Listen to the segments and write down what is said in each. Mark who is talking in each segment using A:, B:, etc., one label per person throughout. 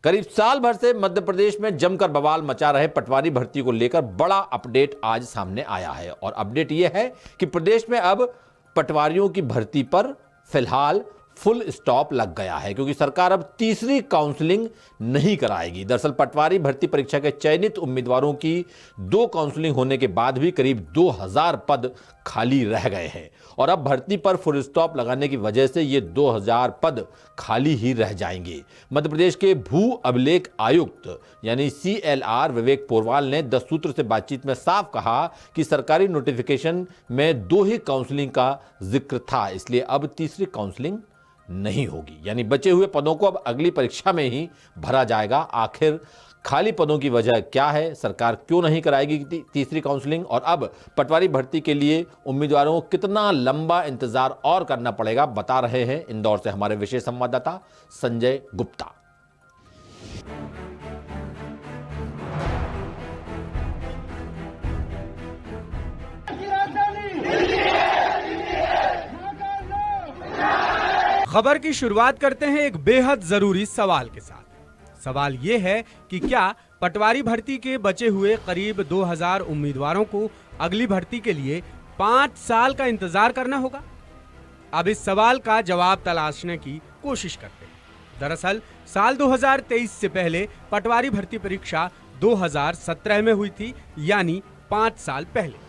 A: करीब साल भर से मध्य प्रदेश में जमकर बवाल मचा रहे पटवारी भर्ती को लेकर बड़ा अपडेट आज सामने आया है। और अपडेट यह है कि प्रदेश में अब पटवारियों की भर्ती पर फिलहाल फुल स्टॉप लग गया है, क्योंकि सरकार अब तीसरी काउंसलिंग नहीं कराएगी। दरअसल पटवारी भर्ती परीक्षा के चयनित उम्मीदवारों की 2 काउंसलिंग होने के बाद भी करीब 2000 पद खाली रह गए हैं और अब भर्ती पर फुल स्टॉप लगाने की वजह से ये 2000 पद खाली ही रह जाएंगे। मध्य प्रदेश के भू अभिलेख आयुक्त यानी CLR विवेक पोरवाल ने 10 सूत्र से बातचीत में साफ कहा कि सरकारी नोटिफिकेशन में 2 ही काउंसलिंग का जिक्र था, इसलिए अब तीसरी काउंसलिंग नहीं होगी। यानी बचे हुए पदों को अब अगली परीक्षा में ही भरा जाएगा। आखिर खाली पदों की वजह क्या है, सरकार क्यों नहीं कराएगी तीसरी काउंसलिंग, और अब पटवारी भर्ती के लिए उम्मीदवारों को कितना लंबा इंतजार और करना पड़ेगा, बता रहे हैं इंदौर से हमारे विशेष संवाददाता संजय गुप्ता।
B: खबर की शुरुआत करते हैं एक बेहद जरूरी सवाल के साथ। सवाल यह है कि क्या पटवारी भर्ती के बचे हुए करीब 2000 उम्मीदवारों को अगली भर्ती के लिए 5 साल का इंतजार करना होगा? अब इस सवाल का जवाब तलाशने की कोशिश करते हैं। दरअसल साल 2023 से पहले पटवारी भर्ती परीक्षा 2017 में हुई थी, यानी 5 साल पहले।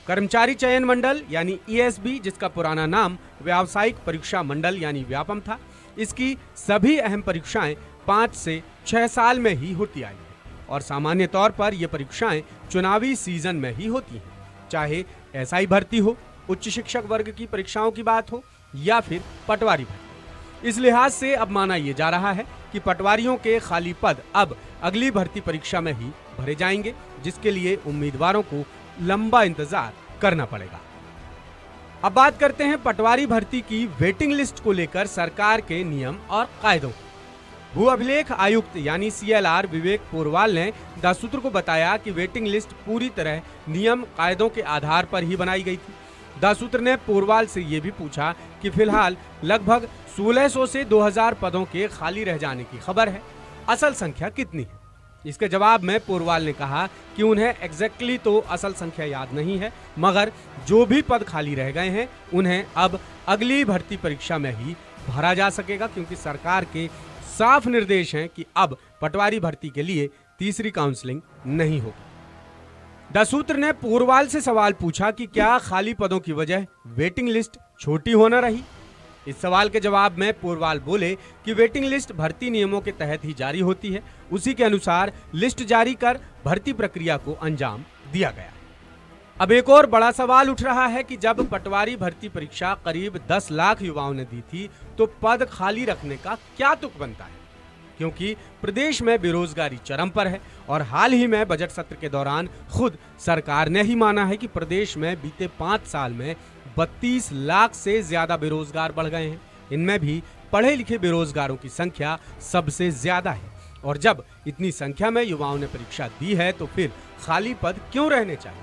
B: कर्मचारी चयन मंडल यानी ESB, जिसका पुराना नाम व्यावसायिक परीक्षा मंडल यानी व्यापम था, इसकी सभी अहम परीक्षाएं 5 से 6 साल में ही होती आई हैं और सामान्य तौर पर ये परीक्षाएं चुनावी सीजन में ही होती हैं, चाहे SI भर्ती हो, उच्च शिक्षक वर्ग की परीक्षाओं की बात हो या फिर पटवारी भर्ती। इस लिहाज से अब माना यह जा रहा है कि पटवारियों के खाली पद अब अगली भर्ती परीक्षा में ही भरे जाएंगे, जिसके लिए उम्मीदवारों को लंबा इंतजार करना पड़ेगा। अब बात करते हैं पटवारी भर्ती की वेटिंग लिस्ट को लेकर सरकार के नियम और कायदों। भू अभिलेख आयुक्त यानी CLR विवेक पोरवाल ने 10 सूत्र को बताया कि वेटिंग लिस्ट पूरी तरह नियम कायदों के आधार पर ही बनाई गई थी। 10 सूत्र ने पोरवाल से यह भी पूछा कि फिलहाल लगभग 1600 से 2000 पदों के खाली रह जाने की खबर है, असल संख्या कितनी है? इसके जवाब में पोरवाल ने कहा कि उन्हें एग्जैक्टली तो असल संख्या याद नहीं है, मगर जो भी पद खाली रह गए हैं उन्हें अब अगली भर्ती परीक्षा में ही भरा जा सकेगा, क्योंकि सरकार के साफ निर्देश हैं कि अब पटवारी भर्ती के लिए तीसरी काउंसलिंग नहीं होगी। 10 सूत्र ने पोरवाल से सवाल पूछा कि क्या खाली पदों की वजह वेटिंग लिस्ट छोटी होना रही? इस सवाल के जवाब में पोरवाल बोले कि वेटिंग लिस्ट भर्ती नियमों के तहत ही जारी होती है, उसी के अनुसार लिस्ट जारी कर भर्ती प्रक्रिया को अंजाम दिया गया। अब एक और बड़ा सवाल उठ रहा है कि जब पटवारी भर्ती परीक्षा करीब 10 लाख युवाओं ने दी थी तो पद खाली रखने का क्या तुक बनता है, क्योंकि प्रदेश में बेरोजगारी चरम पर है और हाल ही में बजट सत्र के दौरान खुद सरकार ने ही माना है कि प्रदेश में बीते 5 साल में 32 लाख से ज्यादा बेरोजगार बढ़ गए हैं। इनमें भी पढ़े लिखे बेरोजगारों की संख्या सबसे ज्यादा है, और जब इतनी संख्या में युवाओं ने परीक्षा दी है तो फिर खाली पद क्यों रहने चाहिए?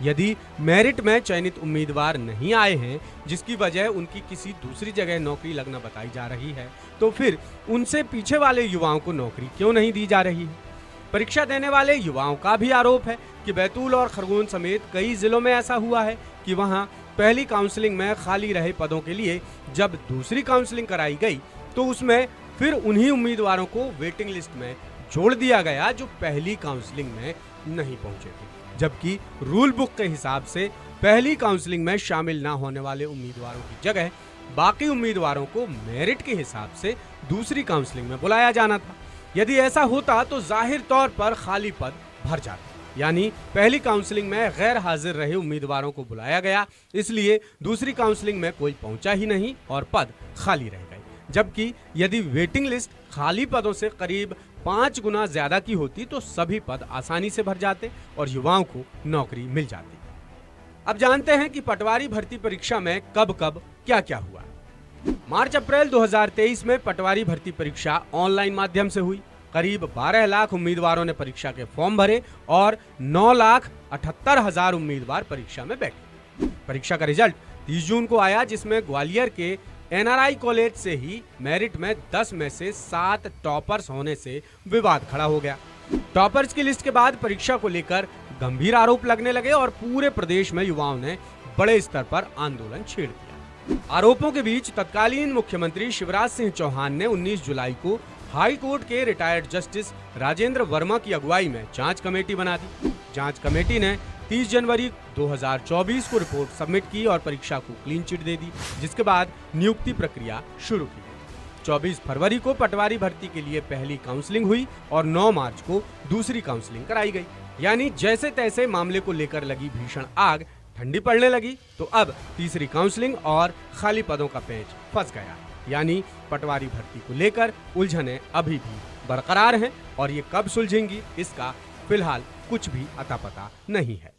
B: यदि मेरिट में चयनित उम्मीदवार नहीं आए हैं, जिसकी वजह उनकी किसी दूसरी जगह नौकरी लगना बताई जा रही है, तो फिर उनसे पीछे वाले युवाओं को नौकरी क्यों नहीं दी जा रही है? परीक्षा देने वाले युवाओं का भी आरोप है कि बैतूल और खरगोन समेत कई जिलों में ऐसा हुआ है कि वहां पहली काउंसलिंग में खाली रहे पदों के लिए जब दूसरी काउंसलिंग कराई गई तो उसमें फिर उन्हीं उम्मीदवारों को वेटिंग लिस्ट में जोड़ दिया गया जो पहली काउंसलिंग में नहीं पहुंचे थे, जबकि रूल बुक के हिसाब से पहली काउंसलिंग में शामिल ना होने वाले उम्मीदवारों की जगह बाकी उम्मीदवारों को मेरिट के हिसाब से दूसरी काउंसलिंग में बुलाया जाना था। यदि ऐसा होता तो जाहिर तौर पर खाली पद भर जाते, यानी पहली काउंसलिंग में गैर हाजिर रहे उम्मीदवारों को बुलाया गया, इसलिए दूसरी काउंसलिंग में कोई पहुंचा ही नहीं और पद खाली रह गए। जबकि यदि वेटिंग लिस्ट खाली पदों से करीब 5 गुना ज्यादा की होती तो सभी पद आसानी से भर जाते और युवाओं को नौकरी मिल जाती। अब जानते हैं कि पटवारी भर्ती परीक्षा में कब कब क्या क्या हुआ। मार्च अप्रैल 2023 में पटवारी भर्ती परीक्षा ऑनलाइन माध्यम से हुई। करीब 12 लाख उम्मीदवारों ने परीक्षा के फॉर्म भरे और 9,78,000 उम्मीदवार परीक्षा में बैठे। परीक्षा का रिजल्ट 30 जून को आया, जिसमें ग्वालियर के एनआरआई कॉलेज से ही मेरिट में 10 में से 7 टॉपर्स होने से विवाद खड़ा हो गया। टॉपर्स की लिस्ट के बाद परीक्षा को लेकर गंभीर आरोप लगने लगे और पूरे प्रदेश में युवाओं ने बड़े स्तर पर आंदोलन छेड़ दिया। आरोपों के बीच तत्कालीन मुख्यमंत्री शिवराज सिंह चौहान ने 19 जुलाई को हाई कोर्ट के रिटायर्ड जस्टिस राजेंद्र वर्मा की अगुवाई में जांच कमेटी बना दी। जांच कमेटी ने 30 जनवरी 2024 को रिपोर्ट सबमिट की और परीक्षा को क्लीन चिट दे दी, जिसके बाद नियुक्ति प्रक्रिया शुरू की गई। 24 फरवरी को पटवारी भर्ती के लिए पहली काउंसलिंग हुई और 9 मार्च को दूसरी काउंसलिंग कराई गई। यानी जैसे तैसे मामले को लेकर लगी भीषण आग ठंडी पड़ने लगी तो अब तीसरी काउंसलिंग और खाली पदों का पेंच फंस गया। यानी पटवारी भर्ती को लेकर उलझनें अभी भी बरकरार हैं और ये कब सुलझेंगी इसका फिलहाल कुछ भी अता पता नहीं है।